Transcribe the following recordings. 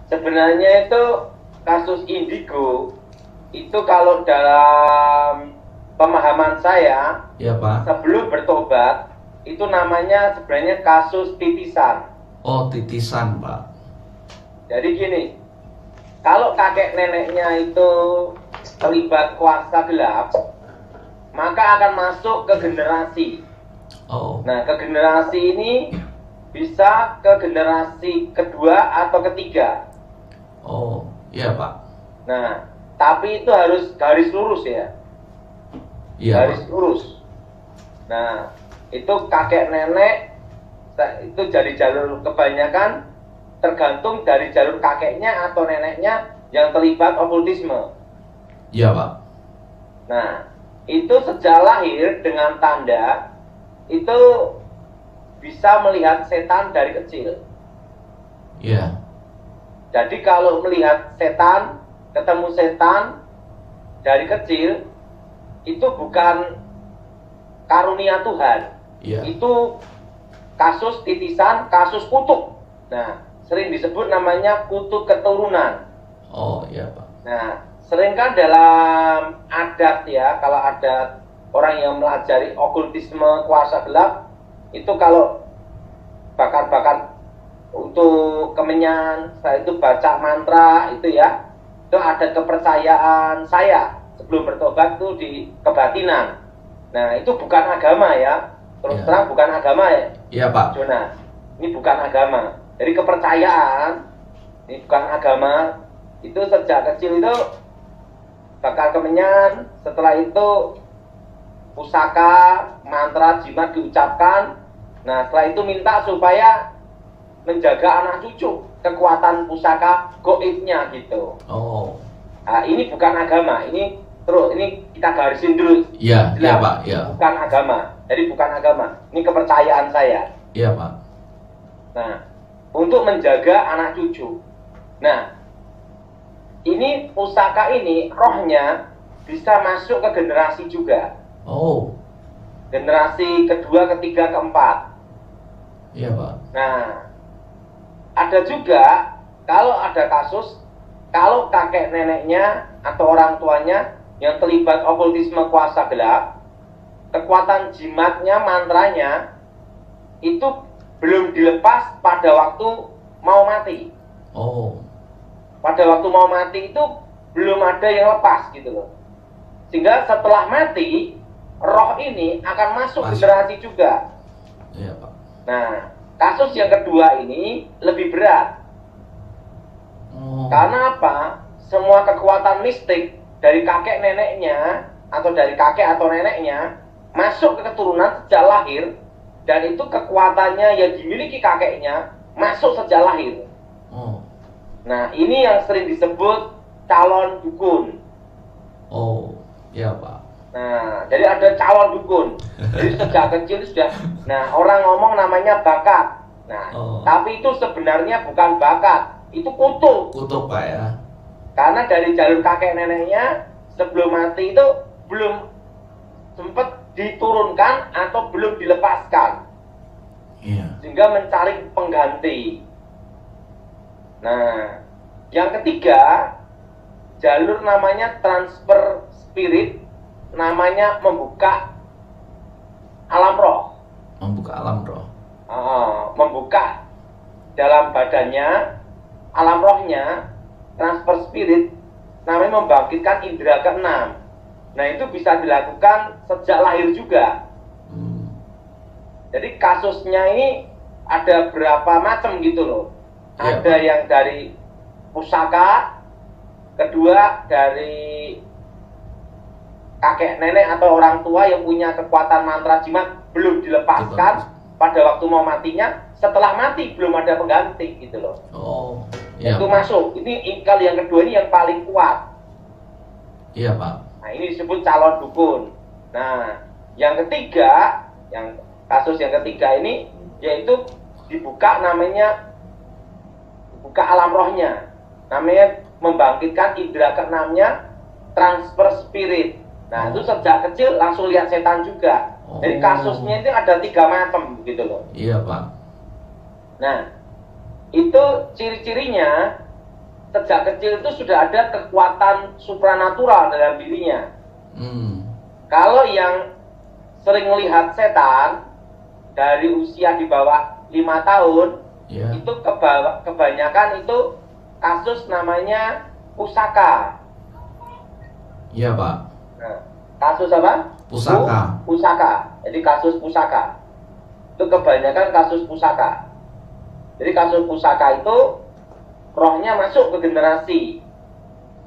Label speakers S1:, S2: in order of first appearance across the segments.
S1: Sebenarnya itu kasus indigo itu kalau dalam pemahaman saya,
S2: Ya Pak.
S1: sebelum bertobat itu namanya sebenarnya kasus titisan.
S2: Oh, titisan Pak.
S1: Jadi gini, kalau kakek neneknya itu terlibat kuasa gelap, maka akan masuk ke generasi.
S2: Oh.
S1: Nah, ke generasi ini bisa ke generasi kedua atau ketiga.
S2: Oh, iya Pak.
S1: Nah, tapi itu harus garis lurus ya.
S2: Iya
S1: Garis
S2: Pak.
S1: lurus. Nah, itu kakek nenek itu jadi jalur kebanyakan tergantung dari jalur kakeknya atau neneknya yang terlibat okultisme.
S2: Iya Pak.
S1: Nah, itu sejak lahir dengan tanda itu bisa melihat setan dari kecil.
S2: Iya.
S1: Jadi kalau melihat setan, ketemu setan dari kecil, itu bukan karunia Tuhan.
S2: Iya.
S1: Itu kasus titisan, kasus kutuk. Nah, sering disebut namanya kutuk keturunan.
S2: Oh, iya Pak.
S1: Nah, sering kan dalam adat ya, kalau adat orang yang melajari okultisme kuasa gelap, itu kalau bakar-bakar untuk kemenyan, setelah itu baca mantra itu ya, itu ada kepercayaan saya sebelum bertobat itu di kebatinan. Nah, itu bukan agama ya, terus
S2: Ya.
S1: terang bukan agama ya,
S2: Iya Pak.
S1: Jonas. Ini bukan agama. Jadi kepercayaan, ini bukan agama. Itu sejak kecil itu bakar kemenyan, setelah itu pusaka, mantra, jimat diucapkan. Nah, setelah itu minta supaya menjaga anak cucu, kekuatan pusaka goibnya gitu.
S2: Oh.
S1: Nah, ini bukan agama, ini terus ini kita garisin dulu.
S2: Iya, iya
S1: Jelas,
S2: Pak,
S1: ini
S2: iya.
S1: bukan agama. Jadi bukan agama, ini kepercayaan saya.
S2: Iya Pak.
S1: Nah, untuk menjaga anak cucu. Nah, ini pusaka ini rohnya bisa masuk ke generasi juga.
S2: Oh.
S1: Generasi kedua, ketiga, keempat.
S2: Iya Pak.
S1: Nah, ada juga kalau ada kasus kalau kakek neneknya atau orang tuanya yang terlibat okultisme kuasa gelap, kekuatan jimatnya, mantranya itu belum dilepas pada waktu mau mati.
S2: Oh.
S1: Pada waktu mau mati itu belum ada yang lepas gitu loh. Sehingga setelah mati, roh ini akan masuk generasi juga.
S2: Iya Pak.
S1: Nah, kasus yang kedua ini lebih berat.
S2: Oh.
S1: Karena apa? Semua kekuatan mistik dari kakek neneknya atau dari kakek atau neneknya masuk ke keturunan sejak lahir, dan itu kekuatannya yang dimiliki kakeknya masuk sejak lahir.
S2: Oh.
S1: Nah, ini yang sering disebut calon dukun.
S2: Oh, iya Pak.
S1: Nah, jadi ada calon dukun. Jadi sejak kecil sudah. Nah, orang ngomong namanya bakat. Nah, tapi itu sebenarnya bukan bakat, itu kutuk.
S2: Kutuk Pak ya.
S1: Karena dari jalur kakek neneknya sebelum mati itu belum sempat diturunkan atau belum dilepaskan.
S2: Iya.
S1: Sehingga mencari pengganti. Nah, yang ketiga, jalur namanya transfer spirit, namanya membuka alam roh.
S2: Membuka alam roh.
S1: Membuka dalam badannya, alam rohnya, transfer spirit, namanya membangkitkan indera keenam. Nah, itu bisa dilakukan sejak lahir juga. Jadi kasusnya ini ada berapa macam gitu loh.
S2: Ya,
S1: ada yang dari pusaka, kedua dari kakek nenek atau orang tua yang punya kekuatan mantra jimat belum dilepaskan pada waktu mau matinya, setelah mati belum ada pengganti gitu loh.
S2: Oh, iya.
S1: Itu masuk. Ini kalau yang kedua ini yang paling kuat.
S2: Iya Pak.
S1: Nah, ini disebut calon dukun. Nah, yang ketiga, yang kasus yang ketiga ini yaitu dibuka namanya buka alam rohnya, namanya membangkitkan indera keenamnya, transfer spirit. Nah, itu sejak kecil langsung lihat setan juga. Jadi kasusnya itu ada 3 macam gitu loh.
S2: Iya Pak.
S1: Nah, itu ciri-cirinya sejak kecil itu sudah ada kekuatan supranatural dalam dirinya. Kalau yang sering melihat setan dari usia di bawah 5 tahun, itu kebanyakan itu kasus namanya pusaka.
S2: Iya, Pak.
S1: Nah, kasus apa?
S2: Pusaka.
S1: Pusaka. Jadi kasus pusaka. Itu kebanyakan kasus pusaka. Jadi kasus pusaka itu rohnya masuk ke generasi.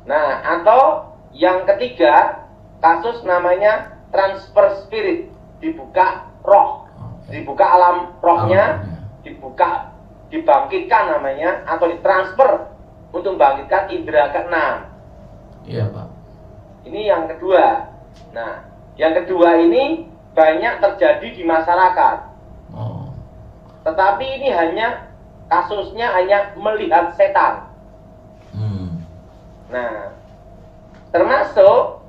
S1: Nah, atau yang ketiga, kasus namanya transfer spirit. Dibuka roh. Dibuka alam rohnya, dibuka, dibangkitkan namanya, atau ditransfer untuk membangkitkan indera keenam.
S2: Iya, Pak.
S1: Ini yang kedua. Nah, yang kedua ini banyak terjadi di masyarakat. Tetapi ini kasusnya hanya melihat setan. Nah, termasuk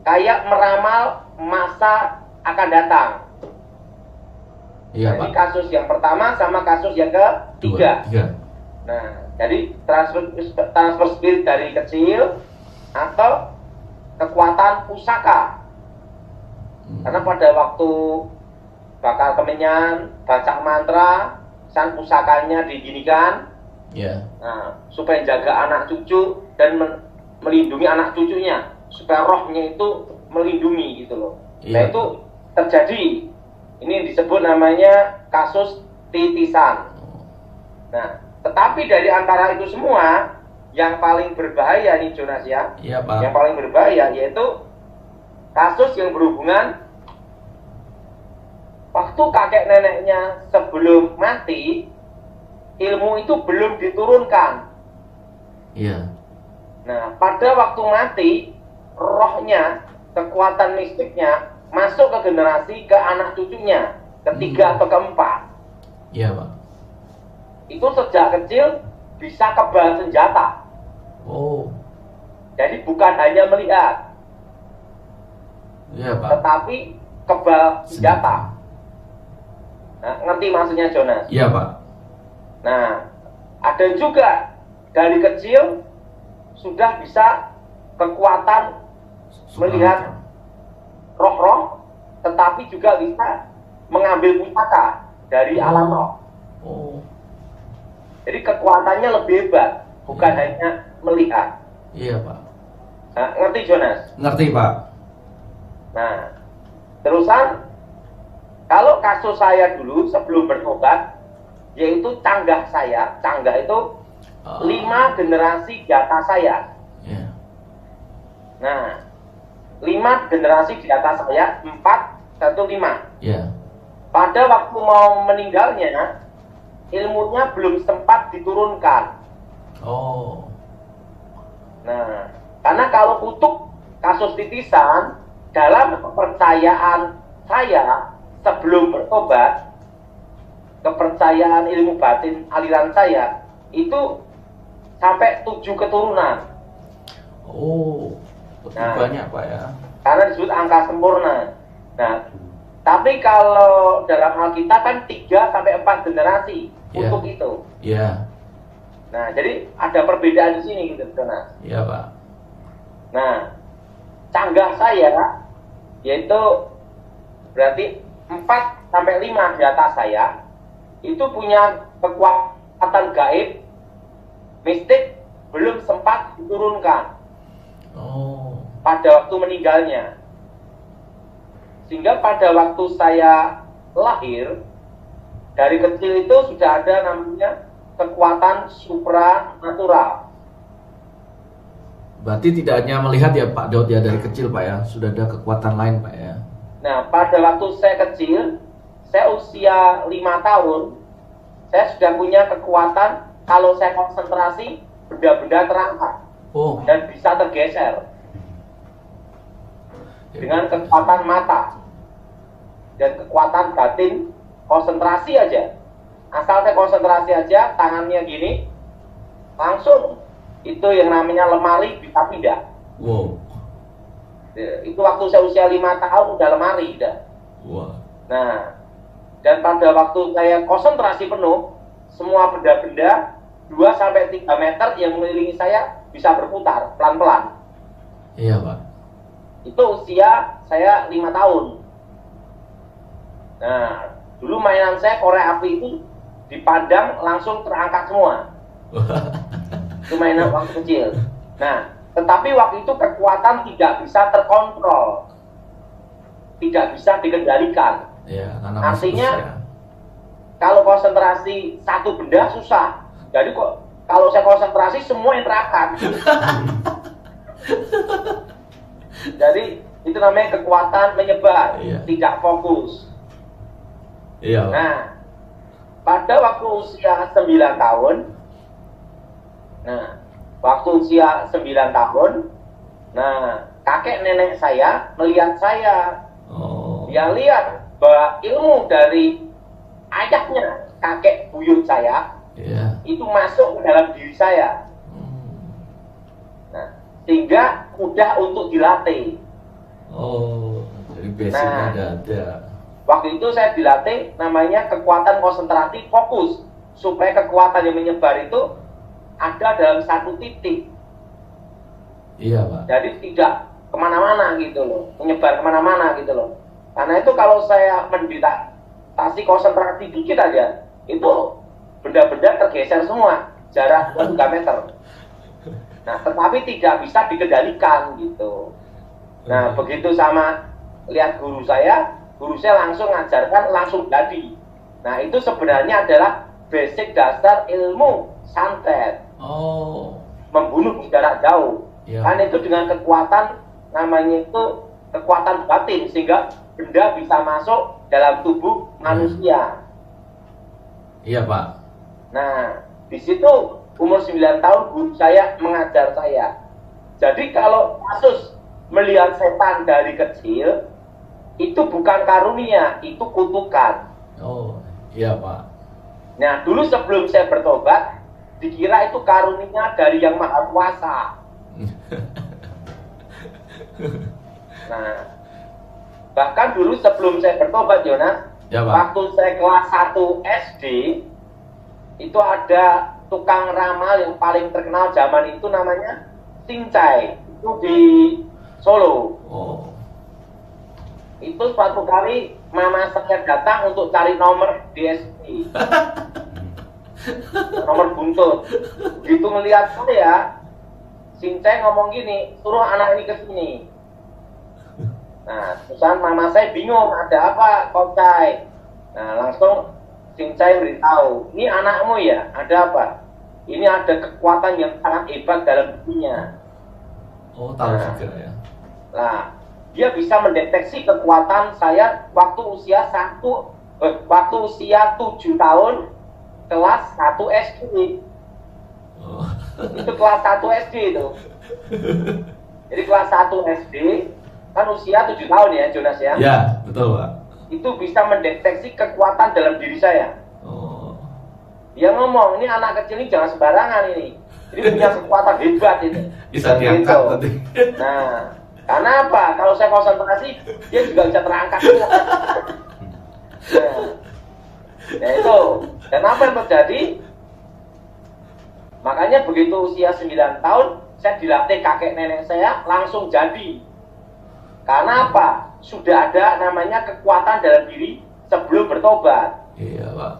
S1: kayak meramal masa akan datang.
S2: Iya,
S1: jadi
S2: Pak.
S1: kasus yang pertama sama kasus yang ketiga. Nah, jadi transfer spirit dari kecil atau kekuatan pusaka. Karena pada waktu bakal kemenyan, baca mantra, sang pusakanya diginikan, nah, supaya jaga anak cucu dan melindungi anak cucunya, supaya rohnya itu melindungi gitu loh. Nah, itu terjadi. Ini disebut namanya kasus titisan. Nah, tetapi dari antara itu semua, yang paling berbahaya nih Jonas ya, yang paling berbahaya yaitu kasus yang berhubungan waktu kakek neneknya sebelum mati, ilmu itu belum diturunkan. Nah, pada waktu mati, rohnya, kekuatan mistiknya masuk ke generasi, ke anak cucunya, ketiga atau keempat.
S2: Pak.
S1: Itu sejak kecil bisa kebal senjata. Jadi bukan hanya melihat,
S2: Pak,
S1: tetapi kebal senjata. Nah, ngerti maksudnya Jonas?
S2: Iya, Pak.
S1: Nah, ada juga dari kecil sudah bisa kekuatan melihat roh-roh, tetapi juga bisa mengambil pusaka dari alam roh. Jadi kekuatannya lebih hebat, bukan hanya melihat.
S2: Iya, Pak.
S1: Nah, ngerti Jonas?
S2: Ngerti, Pak.
S1: Nah, terusan kalau kasus saya dulu sebelum bertobat, yaitu canggah saya, canggah itu 5 generasi di atas saya. Nah, 5 generasi di atas saya, 4, 1, 5. Pada waktu mau meninggalnya, ilmunya belum sempat diturunkan. Nah, karena kalau kutuk kasus titisan, dalam kepercayaan saya sebelum bertobat, kepercayaan ilmu batin aliran saya itu sampai 7 keturunan.
S2: Banyak, Pak ya.
S1: Karena disebut angka sempurna. Nah, tapi kalau dalam Alkitab kan 3 sampai 4 generasi untuk itu. Nah, jadi ada perbedaan di sini gitu, Jonas.
S2: Pak.
S1: Nah, canggah saya yaitu berarti 4 sampai 5 di atas saya itu punya kekuatan gaib mistik belum sempat diturunkan pada waktu meninggalnya, sehingga pada waktu saya lahir dari kecil itu sudah ada namanya kekuatan supranatural.
S2: Berarti tidak hanya melihat ya Pak Daud ya dari kecil Pak ya, sudah ada kekuatan lain Pak ya.
S1: Nah, pada waktu saya kecil, saya usia 5 tahun, saya sudah punya kekuatan kalau saya konsentrasi, benda-benda terangkat dan bisa tergeser dengan kekuatan mata dan kekuatan batin. Konsentrasi aja, asal saya konsentrasi aja, tangannya gini, langsung itu yang namanya lemari bisa pindah. Itu waktu saya usia 5 tahun udah lemari udah. Nah, dan pada waktu saya konsentrasi penuh, semua benda-benda 2 sampai 3 meter yang mengelilingi saya bisa berputar pelan-pelan.
S2: Iya, Pak.
S1: Itu usia saya 5 tahun. Nah, dulu mainan saya korek api itu dipandang langsung terangkat semua. Itu mainan waktu kecil. Nah, tetapi waktu itu kekuatan tidak bisa terkontrol, tidak bisa dikendalikan.
S2: Iya, karena
S1: Artinya
S2: masih usia.
S1: kalau konsentrasi satu benda susah. Jadi kok kalau saya konsentrasi semua yang terangkat. Jadi itu namanya kekuatan menyebar,
S2: Iya.
S1: tidak fokus.
S2: Iya, Pak.
S1: Nah, pada waktu usia 9 tahun, kakek nenek saya melihat saya.
S2: Oh.
S1: Dia lihat bahwa ilmu dari ayahnya, kakek buyut saya,
S2: Iya.
S1: itu masuk ke dalam diri saya. Nah, sehingga mudah untuk dilatih.
S2: Oh, jadi basicnya ada.
S1: Waktu itu saya dilatih namanya kekuatan konsentrasi fokus, supaya kekuatan yang menyebar itu ada dalam satu titik.
S2: Iya, Pak.
S1: Jadi tidak kemana-mana gitu loh, menyebar kemana-mana gitu loh. Karena itu kalau saya menditasi konsentrasi dikit aja, itu benda-benda tergeser semua, jarak 2 meter. Nah, tetapi tidak bisa dikendalikan gitu. Nah, begitu sama lihat guru saya langsung ngajarkan, langsung jadi. Nah, itu sebenarnya adalah basic dasar ilmu santet.
S2: Oh.
S1: Membunuh jarak jauh.
S2: Iya.
S1: Kan itu dengan kekuatan, namanya itu kekuatan batin, sehingga benda bisa masuk dalam tubuh manusia.
S2: Iya, Pak.
S1: Nah, di situ umur 9 tahun guru saya mengajar saya. Jadi kalau kasus melihat setan dari kecil, itu bukan karunia, itu kutukan.
S2: Oh, iya, Pak.
S1: Nah, dulu sebelum saya bertobat, dikira itu karunia dari Yang Maha Kuasa. Nah, bahkan dulu sebelum saya bertobat, Jonas,
S2: Ya, Pak.
S1: waktu saya kelas 1 SD, itu ada tukang ramal yang paling terkenal zaman itu namanya Cincai. Itu di Solo.
S2: Oh.
S1: Itu suatu kali mama saya datang untuk cari nomor DSP. Nomor buntut. Begitu melihat saya, Cincai ngomong gini, suruh anak ini ke sini. Nah, terusan mama saya bingung, ada apa Cincai? Nah, langsung Cincai beritahu, ini anakmu ya, ada apa? Ini ada kekuatan yang sangat hebat dalam dirinya.
S2: Oh, tahu juga ya.
S1: Nah, dia bisa mendeteksi kekuatan saya waktu usia 7 tahun, kelas 1 SD.
S2: Oh.
S1: Itu kelas 1 SD itu. Jadi kelas 1 SD kan usia 7 tahun ya, Jonas ya.
S2: Ya, betul, Pak.
S1: Itu bisa mendeteksi kekuatan dalam diri saya.
S2: Oh.
S1: Dia ngomong, ini anak kecil ini jangan sembarangan ini. Jadi punya kekuatan hebat ini.
S2: Bisa
S1: Dan
S2: diangkat
S1: gitu.
S2: nanti.
S1: Nah, karena apa? Kalau saya konsentrasi, dia juga bisa terangkat semua. Nah, itu. Dan apa yang terjadi? Makanya begitu usia 9 tahun, saya dilatih kakek nenek saya langsung jadi. Karena apa? Sudah ada namanya kekuatan dalam diri sebelum bertobat.
S2: Iya, Pak.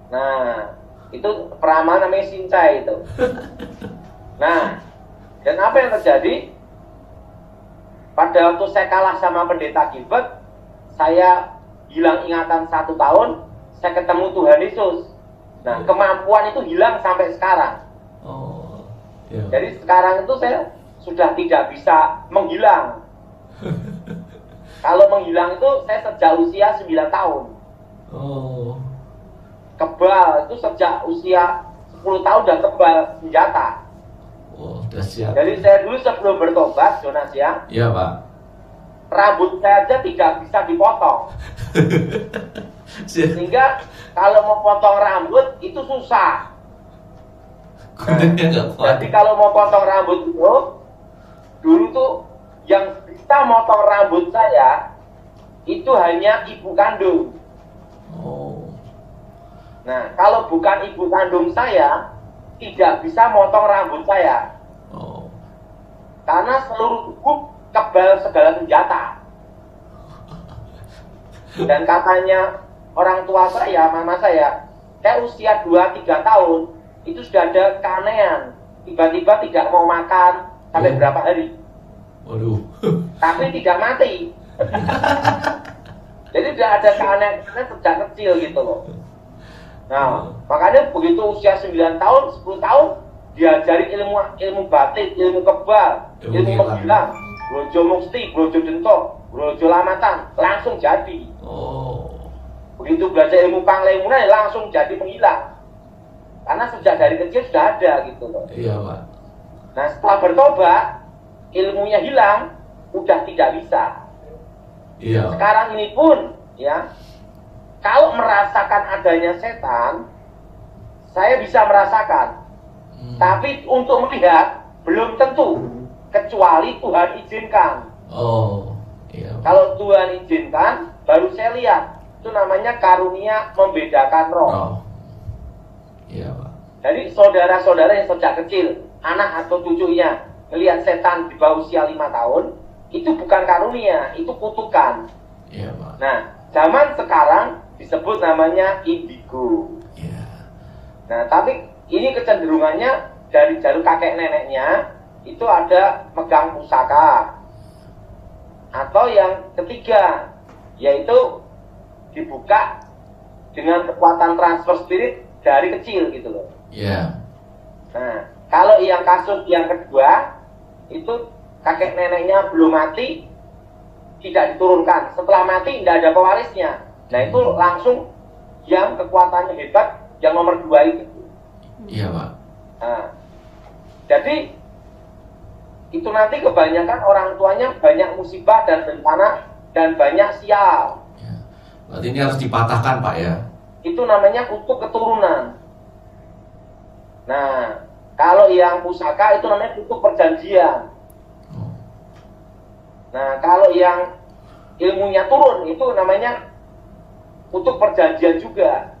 S1: Nah, itu peramal namanya Cincai itu. Nah, dan apa yang terjadi? Pada waktu saya kalah sama pendeta Gilbert, saya hilang ingatan 1 tahun, saya ketemu Tuhan Yesus. Nah, kemampuan itu hilang sampai sekarang.
S2: Oh. Iya.
S1: Jadi sekarang itu saya sudah tidak bisa menghilang. Kalau menghilang itu saya sejak usia 9 tahun.
S2: Oh.
S1: Kebal itu sejak usia 10 tahun udah kebal senjata.
S2: Oh, udah siap.
S1: Jadi saya dulu sebelum bertobat, Jonas ya,
S2: Iya, Pak.
S1: rambut saya aja tidak bisa dipotong.
S2: Siap.
S1: Sehingga kalau mau potong rambut itu susah.
S2: Gunanya nggak kuat.
S1: Jadi kalau mau potong rambut itu, dulu tuh yang bisa motong rambut saya itu hanya ibu kandung.
S2: Oh.
S1: Nah, kalau bukan ibu kandung saya, tidak bisa motong rambut saya.
S2: Oh.
S1: Karena seluruh tubuh kebal segala senjata. Dan katanya orang tua saya, mama saya usia 2-3 tahun, itu sudah ada keanehan. Tiba-tiba tidak mau makan sampai berapa hari.
S2: Waduh.
S1: Tapi tidak mati. Jadi sudah ada keanehan sejak kecil gitu loh. Nah, makanya begitu usia 9 tahun, 10 tahun, diajari ilmu batin, ilmu kebal, ilmu menghilang, brojo mukti, brojo dentok, brojo lamatan, langsung jadi.
S2: Oh.
S1: Begitu belajar ilmu panglemunan, langsung jadi menghilang. Karena sejak dari kecil sudah ada gitu loh.
S2: Iya, Pak.
S1: Nah, setelah bertobat, ilmunya hilang, udah tidak bisa.
S2: Iya.
S1: Sekarang ini pun, ya, kalau merasakan adanya setan, saya bisa merasakan. Tapi untuk melihat, belum tentu. Kecuali Tuhan izinkan.
S2: Oh, iya.
S1: Kalau Tuhan izinkan, baru saya lihat. Itu namanya karunia membedakan roh.
S2: Oh. Iya, Pak.
S1: Jadi saudara-saudara yang sejak kecil, anak atau cucunya, melihat setan di bawah usia 5 tahun, itu bukan karunia, itu kutukan.
S2: Iya, Pak.
S1: Nah, zaman sekarang disebut namanya indigo.
S2: Iya.
S1: Nah, tapi ini kecenderungannya dari jalur kakek neneknya, itu ada megang pusaka. Atau yang ketiga, yaitu dibuka dengan kekuatan transfer spirit dari kecil gitu loh.
S2: Iya.
S1: Nah, kalau yang kasus yang kedua, itu kakek neneknya belum mati, tidak diturunkan. Setelah mati, tidak ada pewarisnya. Nah, itu langsung yang kekuatannya hebat, yang nomor 2 itu.
S2: Iya, Pak.
S1: Nah, jadi itu nanti kebanyakan orang tuanya banyak musibah dan bencana dan banyak sial.
S2: Ya. Berarti ini harus dipatahkan, Pak, ya.
S1: Itu namanya kutuk keturunan. Nah, kalau yang pusaka itu namanya kutuk perjanjian.
S2: Oh.
S1: Nah, kalau yang ilmunya turun itu namanya kutuk perjanjian juga.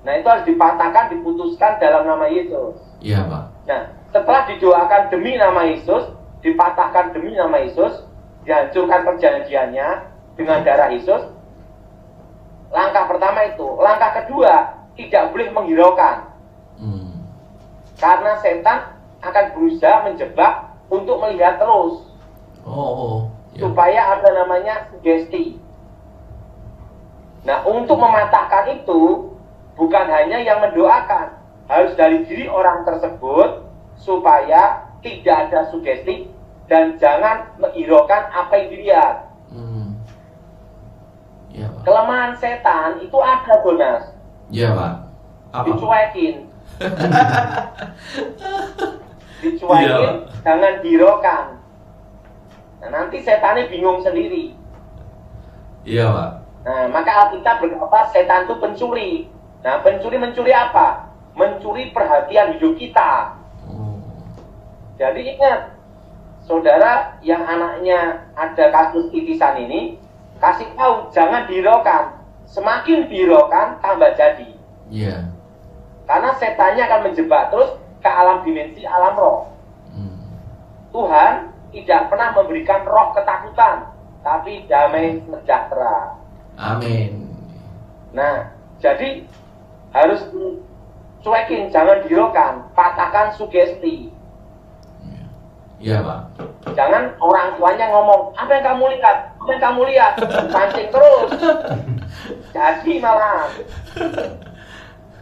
S1: Nah, itu harus dipatahkan, diputuskan dalam nama Yesus.
S2: Iya, Pak.
S1: Nah, setelah didoakan demi nama Yesus, dipatahkan demi nama Yesus, dihancurkan perjanjiannya dengan darah Yesus. Langkah pertama itu. Langkah kedua, tidak boleh menghiraukan. Karena setan akan berusaha menjebak untuk melihat terus.
S2: Ya.
S1: Supaya ada namanya sugesti. Nah, untuk mematahkan itu, bukan hanya yang mendoakan, harus dari diri orang tersebut, supaya tidak ada sugesti dan jangan menghiraukan apa yang dilihat.
S2: Ya, Pak.
S1: Kelemahan setan itu ada, Bonas.
S2: Iya, Pak. Apa?
S1: Dicuekin. Dicuekin, jangan dihiraukan. Nah, nanti setannya bingung sendiri.
S2: Iya, Pak.
S1: Nah, maka Alkitab berkata setan itu pencuri. Nah, pencuri mencuri apa? Mencuri perhatian hidup kita. Jadi ingat, saudara yang anaknya ada kasus titisan ini, kasih tahu, jangan dihiraukan. Semakin dihiraukan, tambah jadi.
S2: Iya.
S1: Karena setannya akan menjebak terus ke alam dimensi alam roh. Tuhan tidak pernah memberikan roh ketakutan, tapi damai sejahtera.
S2: Amin.
S1: Nah, jadi harus cuekin, jangan dihiraukan, patahkan sugesti.
S2: Iya, Pak.
S1: Jangan orang tuanya ngomong, apa yang kamu lihat? Apa yang kamu lihat? Pancing terus. Jadi malah.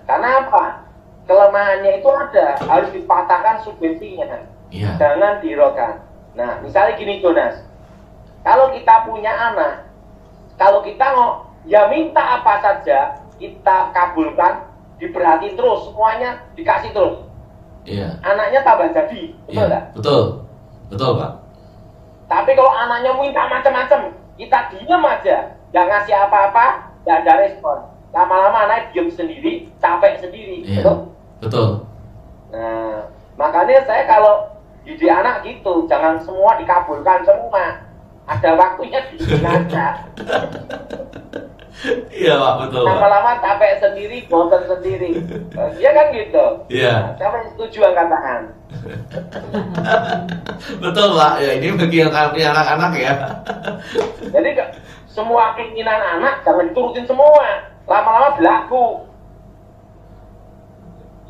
S1: Karena apa? Kelemahannya itu ada, harus dipatahkan sugestinya.
S2: Iya.
S1: Jangan dihiraukan. Nah, misalnya gini, Jonas. Kalau kita punya anak, kalau kita ya minta apa saja, kita kabulkan, diperhatiin terus, semuanya dikasih terus.
S2: Iya.
S1: Anaknya tambah jadi, betul nggak?
S2: Betul. Betul, Pak.
S1: Tapi kalau anaknya minta macam-macam, kita diam aja, nggak ngasih apa-apa, nggak ada respon. Lama-lama anak diam sendiri, capek sendiri,
S2: Iya.
S1: betul?
S2: Betul.
S1: Nah, makanya saya kalau didik anak gitu, jangan semua dikabulkan semua. Ada waktunya dibikin aja.
S2: Iya Pak, betul Pak.
S1: Lama-lama capek sendiri, bosan sendiri. Iya kan gitu.
S2: Iya.
S1: Siapa yang setuju angkat tangan?
S2: Betul Pak, ya ini bagi yang punya anak-anak ya.
S1: Jadi semua keinginan anak jangan diturutin semua. Lama-lama berlaku.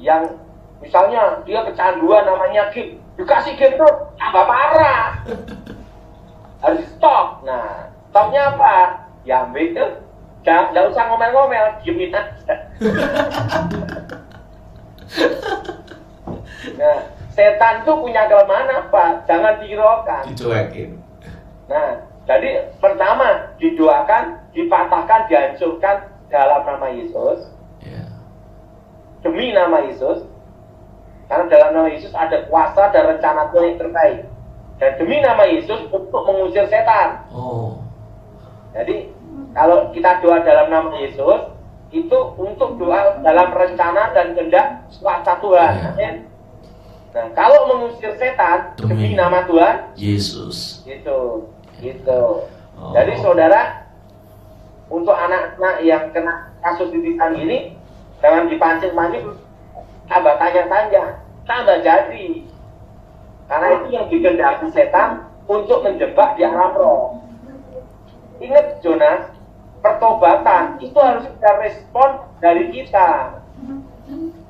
S1: Yang misalnya dia kecanduan namanya game, dikasih game terus tambah parah. Harus stop. Nah, stopnya apa? Ya ambil itu. Jangan usah ngomel-ngomel, diemin aja. Nah, setan tuh punya kelemahan apa? Jangan dihiraukan.
S2: Dicuekin.
S1: Nah, jadi pertama didoakan, dipatahkan, dihancurkan dalam nama Yesus.
S2: Ya.
S1: Demi nama Yesus. Karena dalam nama Yesus ada kuasa dan rencana Tuhan yang terbaik. Dan demi nama Yesus untuk mengusir setan.
S2: Oh.
S1: Jadi kalau kita doa dalam nama Yesus, itu untuk doa dalam rencana dan kehendak kuasa Tuhan.
S2: Ya.
S1: Nah, kalau mengusir setan demi nama Tuhan
S2: Yesus.
S1: gitu.
S2: Oh.
S1: Jadi saudara, untuk anak-anak yang kena kasus titisan ini, jangan dipancing-pancing, tambah tanya-tanya, tambah jadi. Karena itu yang dikehendaki setan untuk menjebak di alam roh. Ingat Jonas, pertobatan itu harus ada respon dari kita.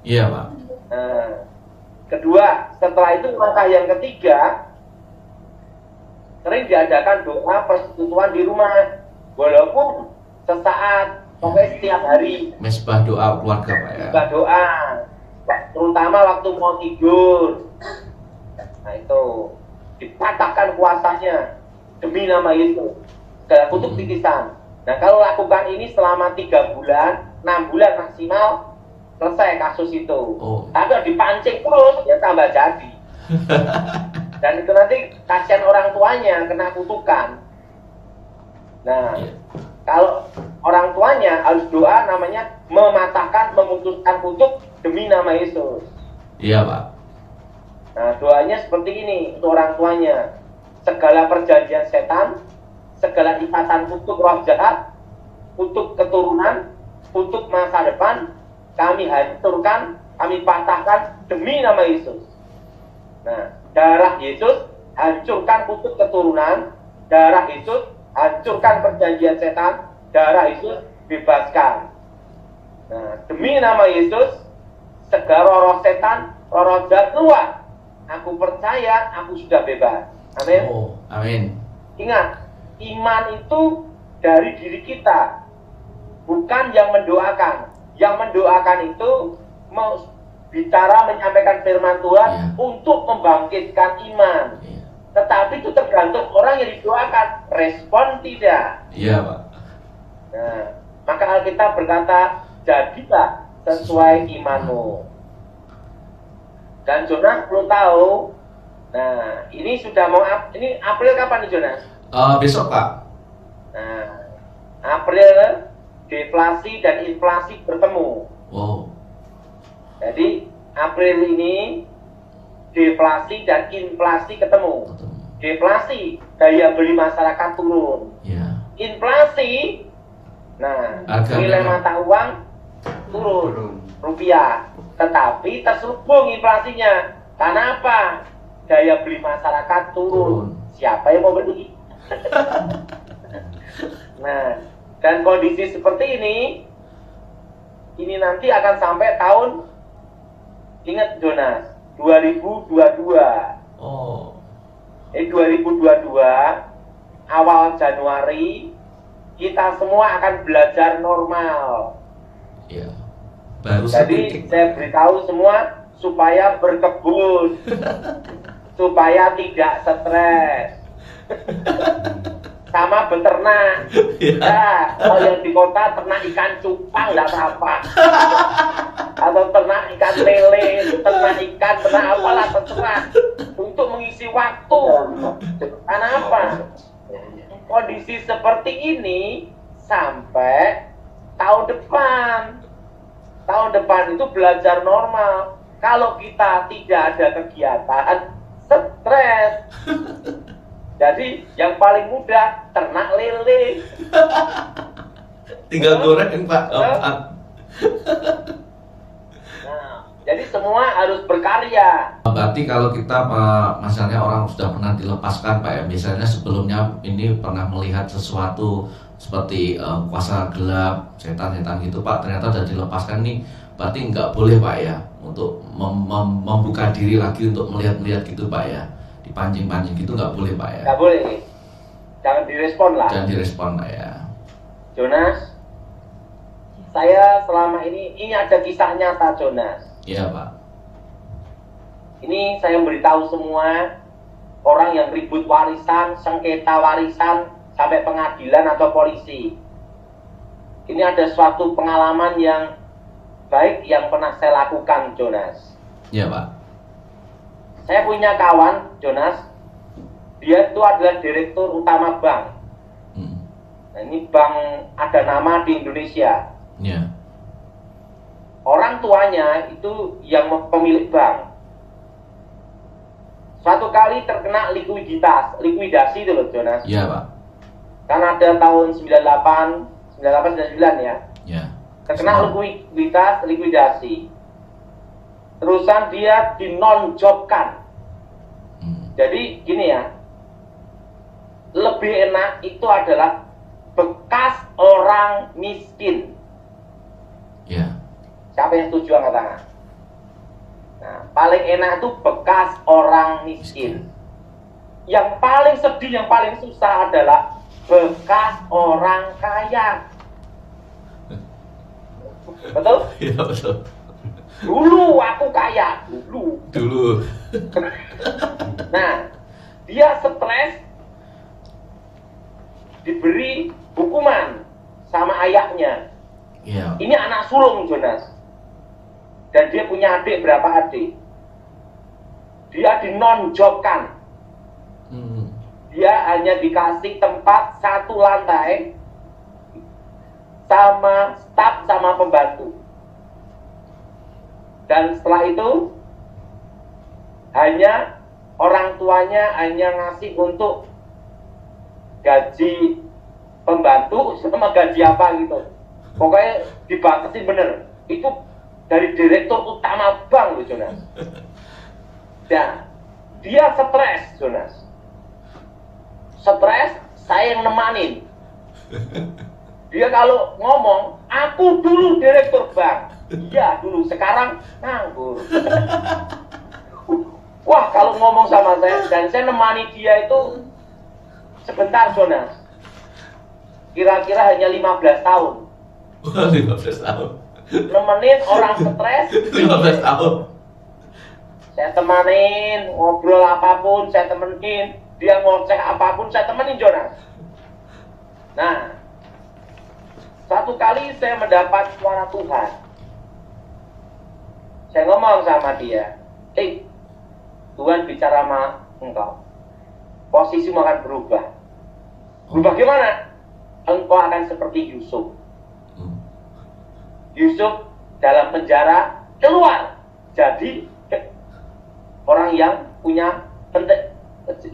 S2: Iya Pak.
S1: Nah, kedua, setelah itu langkah yang ketiga, sering diadakan doa persekutuan di rumah, walaupun sesaat, pokoknya setiap hari.
S2: Mesbah doa keluarga Pak ya.
S1: Mesbah doa, terutama waktu mau tidur. Nah itu dipatahkan kuasanya demi nama Yesus. Segala kutuk titisan. Nah kalau lakukan ini selama 3 bulan, 6 bulan maksimal, selesai kasus itu.
S2: Oh.
S1: Tapi kalau dipancing terus, ya tambah jadi. Dan itu nanti kasihan orang tuanya kena kutukan. Nah, kalau orang tuanya harus doa namanya mematahkan, memutuskan kutuk demi nama Yesus.
S2: Iya Pak.
S1: Nah, doanya seperti ini untuk orang tuanya. Segala perjanjian setan, segala ikatan kutuk roh jahat, kutuk keturunan, kutuk masa depan, kami hancurkan, kami patahkan demi nama Yesus. Nah, darah Yesus hancurkan kutuk keturunan, darah Yesus hancurkan perjanjian setan, darah Yesus bebaskan. Nah, demi nama Yesus, segala roh setan, roh jahat keluar. Aku percaya, aku sudah bebas. Amin.
S2: Oh, amin.
S1: Ingat, iman itu dari diri kita, bukan yang mendoakan. Yang mendoakan itu mau bicara menyampaikan firman Tuhan untuk membangkitkan iman. Tetapi itu tergantung orang yang didoakan, respon tidak.
S2: Iya Pak.
S1: Nah, maka Alkitab berkata, jadilah sesuai imanmu. Dan Jonas perlu tahu, nah ini sudah mau, ini April kapan nih Jonas?
S2: Besok Pak.
S1: Nah, April deflasi dan inflasi bertemu.
S2: Wow.
S1: Jadi April ini deflasi dan inflasi ketemu. Deflasi, daya beli masyarakat turun.
S2: Ya.
S1: Inflasi, nah nilai mata uang turun, rupiah. Tetapi terselubung inflasinya. Karena apa? Daya beli masyarakat turun. Siapa yang mau beli? Nah, dan kondisi seperti ini nanti akan sampai tahun, ingat Jonas, 2022.
S2: Oh.
S1: 2022 awal Januari kita semua akan belajar normal.
S2: Iya. Baru
S1: jadi saya beritahu semua supaya berkebun, supaya tidak stres, sama beternak. Ya, kalau yang di kota ternak ikan cupang nggak apa-apa, atau ternak ikan lele, ternak ikan, ternak apalah terserah, untuk mengisi waktu. Karena apa? Kondisi seperti ini sampai tahun depan. Tahun depan itu belajar normal. Kalau kita tidak ada kegiatan, stres. Jadi yang paling mudah ternak lele.
S2: Tinggal goreng Pak, gampang.
S1: Nah, jadi semua harus berkarya.
S2: Berarti kalau kita misalnya orang sudah pernah dilepaskan Pak ya, misalnya sebelumnya ini pernah melihat sesuatu seperti kuasa gelap, setan-setan gitu Pak, ternyata sudah dilepaskan nih, berarti nggak boleh Pak ya untuk membuka diri lagi untuk melihat-melihat gitu Pak ya, dipancing-pancing gitu nggak boleh Pak ya?
S1: Nggak boleh, jangan direspon lah.
S2: Jangan direspon Pak ya.
S1: Jonas, saya selama ini ada kisah nyata Jonas.
S2: Iya Pak.
S1: Ini saya beritahu semua orang yang ribut warisan, sengketa warisan, sampai pengadilan atau polisi. Ini ada suatu pengalaman yang baik yang pernah saya lakukan, Jonas.
S2: Iya Pak.
S1: Saya punya kawan, Jonas. Dia itu adalah direktur utama bank. Nah, ini bank ada nama di Indonesia.
S2: Iya.
S1: Orang tuanya itu yang pemilik bank. Suatu kali terkena likuidasi itu loh, Jonas.
S2: Iya Pak.
S1: Kan ada tahun 98, 99 ya.
S2: Iya.
S1: Terkena likuidasi. Terusan dia dinonjobkan. Jadi gini ya, lebih enak itu adalah bekas orang miskin.
S2: Iya.
S1: Siapa yang setuju angkat tangan? Nah, paling enak itu bekas orang miskin. Yang paling sedih, yang paling susah adalah bekas orang kaya. Betul?
S2: Iya betul.
S1: Dulu aku kaya, dulu. Nah, dia stres, diberi hukuman sama ayahnya.
S2: Iya.
S1: Ini anak sulung, Jonas. Dan dia punya adik, berapa adik? Dia dinonjobkan. Dia hanya dikasih tempat satu lantai sama staf sama pembantu. Dan setelah itu hanya orang tuanya hanya ngasih untuk gaji pembantu sama gaji apa gitu. Pokoknya dibatasin bener. Itu dari direktur utama bank loh, Jonas. Dan dia stres, Jonas. Stres, saya yang nemanin. Dia kalau ngomong, aku dulu direktur bank. Iya dulu, sekarang nganggur. Wah, kalau ngomong sama saya, dan saya nemani dia itu sebentar, Jonas. Kira-kira hanya 15 tahun.
S2: 15 tahun.
S1: Nemenin orang stres.
S2: 15 tahun.
S1: Saya temanin, ngobrol apapun, saya temenin. Dia ngoceh apapun, saya temenin, Jonas. Nah, satu kali saya mendapat suara Tuhan. Saya ngomong sama dia, Tuhan bicara sama engkau. Posisimu akan berubah. Berubah gimana? Engkau akan seperti Yusuf. Yusuf dalam penjara keluar. Jadi orang yang punya penting.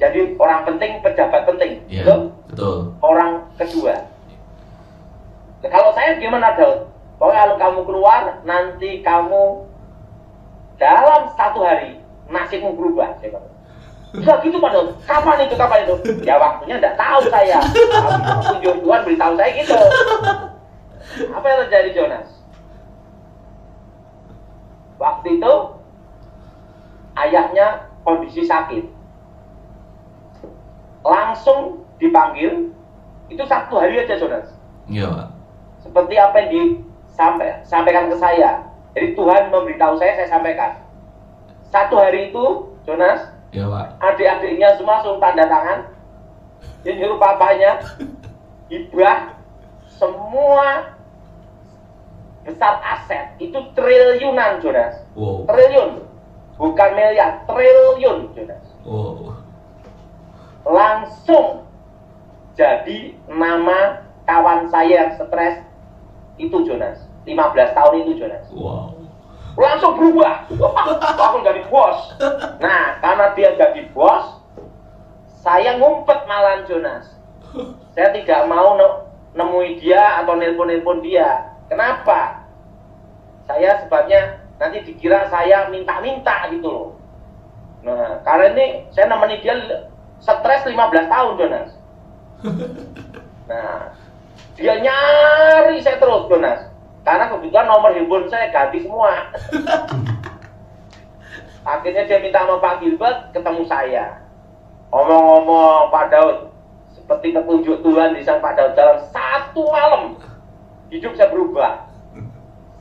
S1: Jadi orang penting, pejabat penting.
S2: Iya, betul.
S1: Orang kedua. Kalau saya gimana, Daud? Pokoknya kalau kamu keluar, nanti kamu dalam 1 hari nasibmu berubah. Enggak gitu Pak Daud. Kapan itu? Ya waktunya enggak tahu saya. Tunjuk Tuhan beritahu saya gitu. Apa yang terjadi, Jonas? Waktu itu ayahnya kondisi sakit. Langsung dipanggil. Itu 1 hari aja, Jonas.
S2: Iya Pak.
S1: Seperti apa yang disampaikan ke saya. Jadi Tuhan memberitahu saya sampaikan. 1 hari itu, Jonas,
S2: Iya Pak.
S1: adik-adiknya semua langsung tanda tangan. Dia nyuruh papanya hibah semua besar aset. Itu triliunan, Jonas.
S2: Wow.
S1: Triliun. Bukan miliar, triliun, Jonas.
S2: Wow.
S1: Langsung jadi nama kawan saya yang stres itu, Jonas. 15 tahun itu, Jonas.
S2: Wow.
S1: Langsung berubah. Langsung jadi bos. Nah, karena dia jadi bos, saya ngumpet malam, Jonas. Saya tidak mau nemui dia atau nelpon dia. Kenapa? Saya sebabnya nanti dikira saya minta-minta gitu loh. Nah, karena ini saya nemeni dia stres 15 tahun, Jonas. Nah, dia nyari saya terus, Jonas. Karena kebetulan nomor handphone saya ganti semua. Akhirnya dia minta sama Pak Gilbert ketemu saya. Omong-omong Pak Daud, seperti petunjuk Tuhan di sang Pak Daud, dalam 1 malam hidup saya berubah.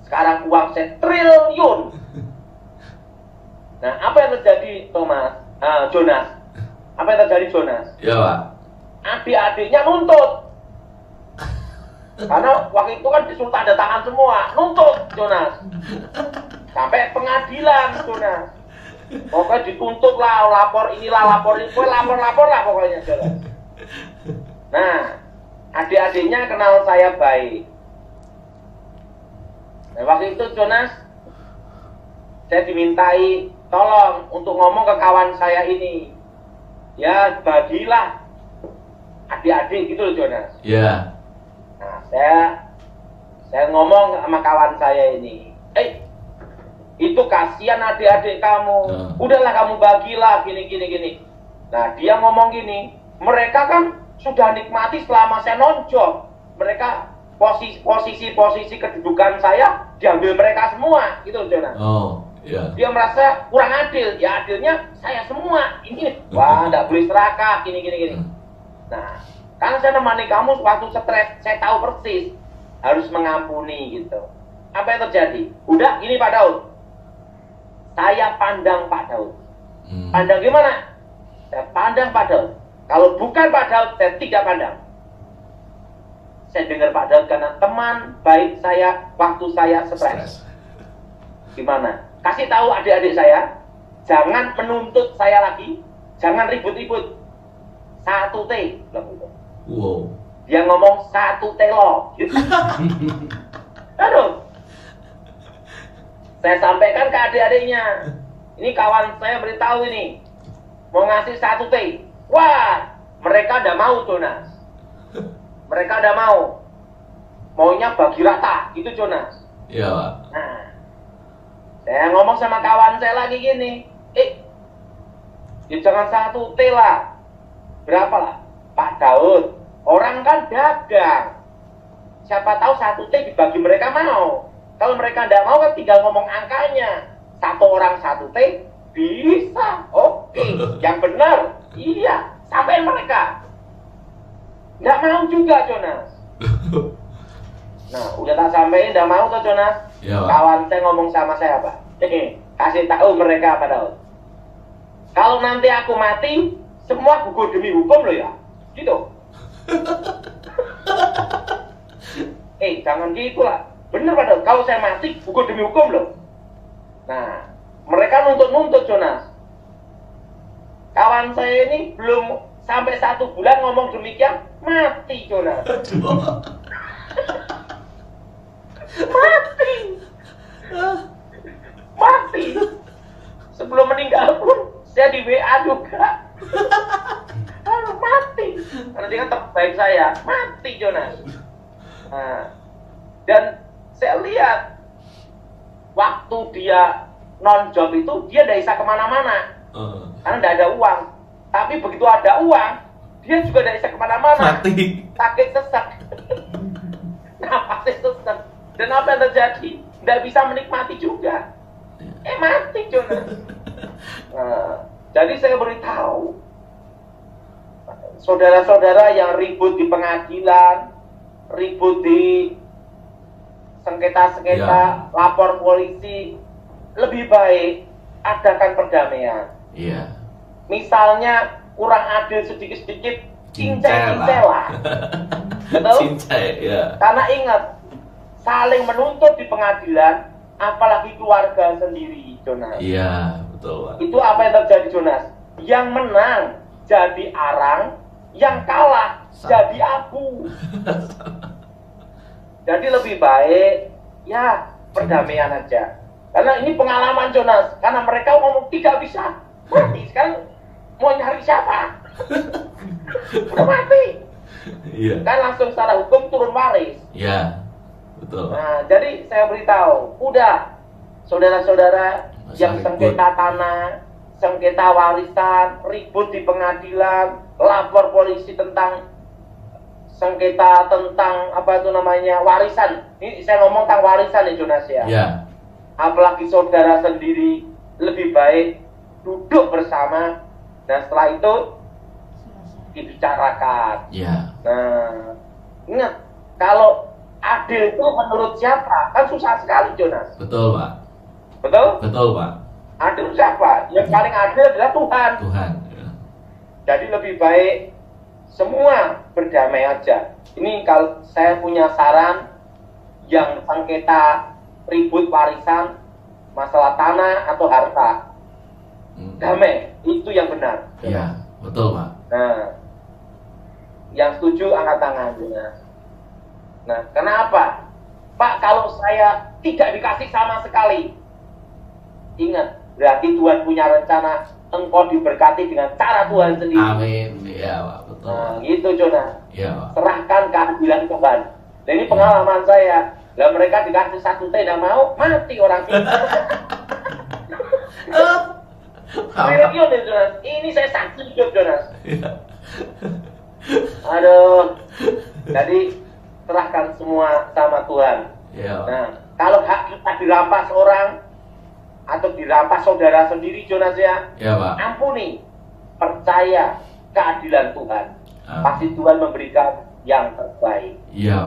S1: Sekarang uang saya triliun. Nah, apa yang terjadi, Jonas? Apa yang terjadi, Jonas?
S2: Ya, Pak.
S1: Adik-adiknya nuntut. Karena waktu itu kan disuruh tanda tangan semua, nuntut, Jonas. Sampai pengadilan, Jonas. Pokoknya dituntut lah, lapor inilah, lapor ini, lapor lah pokoknya, Jonas. Nah, adik-adiknya kenal saya baik. Nah, waktu itu Jonas, saya dimintai tolong untuk ngomong ke kawan saya ini. Ya, bagilah adik-adik gitu loh, Jonas.
S2: Ya.
S1: Nah, saya ngomong sama kawan saya ini. Itu kasihan adik-adik kamu. Udahlah kamu bagilah gini. Nah, dia ngomong gini, mereka kan sudah nikmati selama saya nonjok. Mereka posisi kedudukan saya diambil mereka semua, gitu Jonas.
S2: Oh, iya.
S1: Dia merasa kurang adil, ya adilnya saya semua. Ini, wah, nggak boleh serakah, gini. Nah, kan saya nemani kamu waktu stres, saya tahu persis harus mengampuni gitu. Apa yang terjadi? Udah, gini Pak Daud. Saya pandang Pak Daud. Pandang gimana? Saya pandang Pak Daud. Kalau bukan Pak Daud, saya tidak pandang. Saya dengar Pak Daud karena teman baik saya waktu saya stres. Gimana? Kasih tahu adik-adik saya, jangan menuntut saya lagi, jangan ribut-ribut. 1 T.
S2: Wow.
S1: Dia ngomong 1 T loh. Aduh. Saya sampaikan ke adik-adiknya. Ini kawan saya beritahu ini. Mau ngasih 1 T. Wah, mereka udah mau, Jonas. Mereka udah mau. Maunya bagi rata, gitu Jonas.
S2: Iya, Pak.
S1: Nah, saya ngomong sama kawan saya lagi gini. Ya jangan 1 T lah. Berapa lah? Pak Daud, orang kan dagang. Siapa tahu 1 T dibagi mereka mau. Kalau mereka tidak mau kan tinggal ngomong angkanya. 1 orang 1 T, bisa. Oke, yang benar. Iya, sampai mereka. Nggak mau juga, Jonas. Nah, udah tak sampein, nggak mau tuh, Jonas.
S2: Ya,
S1: kawan saya ngomong sama saya, Pak. Kasih tahu mereka, Pak Daud. Kalau nanti aku mati, semua gugur demi hukum loh ya. Gitu. Jangan gitu lah. Bener, Pak Daud. Kalau saya mati, gugur demi hukum loh. Nah, mereka nuntut-nuntut, Jonas. Kawan saya ini belum sampai 1 bulan ngomong demikian, mati, Jonas. Mati. Sebelum meninggal pun saya di WA juga. Mati. Karena dia kan teman baik saya. Mati, Jonas. Nah, dan saya lihat waktu dia non-job itu dia tidak bisa kemana-mana. Karena tidak ada uang. Tapi begitu ada uang, dia juga tidak bisa kemana-mana.
S2: Mati.
S1: Sakit sesak. Napasnya sesak. Dan apa yang terjadi? Tidak bisa menikmati juga. Mati, Jonas. Nah, jadi saya beritahu saudara-saudara yang ribut di pengadilan, ribut di sengketa-sengketa, lapor polisi, lebih baik adakan perdamaian.
S2: Iya.
S1: Misalnya kurang adil sedikit-sedikit, cincai lah. Betul?
S2: Cincai, ya.
S1: Karena ingat, saling menuntut di pengadilan, apalagi keluarga sendiri, Jonas.
S2: Iya, betul, Pak.
S1: Itu apa yang terjadi, Jonas? Yang menang jadi arang, yang kalah jadi abu. Jadi lebih baik ya perdamaian aja. Karena ini pengalaman, Jonas. Karena mereka ngomong tidak bisa mati. Sekarang mau nyari siapa? Udah mati.
S2: Iya.
S1: Kan langsung secara hukum turun waris.
S2: Iya. Betul.
S1: Nah, jadi saya beritahu, udah saudara-saudara yang sengketa tanah, sengketa warisan, ribut di pengadilan, lapor polisi tentang sengketa tentang apa itu namanya warisan. Ini saya ngomong tentang warisan ya Jonas ya.
S2: Iya.
S1: Apalagi saudara sendiri, lebih baik duduk bersama. Nah setelah itu dibicarakan.
S2: Iya.
S1: Nah ingat, kalau adil itu menurut siapa? Kan susah sekali Jonas.
S2: Betul, Pak.
S1: Betul?
S2: Betul, Pak.
S1: Adil siapa? Yang paling adil adalah Tuhan.
S2: Tuhan. Ya.
S1: Jadi lebih baik semua berdamai aja. Ini kalau saya punya saran, yang sengketa ribut warisan, masalah tanah atau harta, damai, itu yang benar.
S2: Iya, betul, Pak.
S1: Nah, yang setuju angkat tangan. Nah, kenapa? Pak, kalau saya tidak dikasih sama sekali, ingat, berarti Tuhan punya rencana, engkau diberkati dengan cara Tuhan sendiri.
S2: Amin. Iya, Pak. Betul.
S1: Nah, gitu Jonas.
S2: Iya, Pak.
S1: Serahkan keadilan Tuhan. Dan ini pengalaman saya. Lah mereka dikasih satu tidak mau, mati orang itu. Serius nih Jonas. Ini saya saksi hidup Jonas.
S2: Iya.
S1: Aduh. Jadi serahkan semua sama Tuhan.
S2: Iya, Pak.
S1: Nah, kalau hak kita dirampas orang atau dirampas saudara sendiri Jonas ya,
S2: Iya, Pak.
S1: ampuni. Percaya keadilan Tuhan. Pasti Tuhan memberikan yang terbaik.
S2: Iya.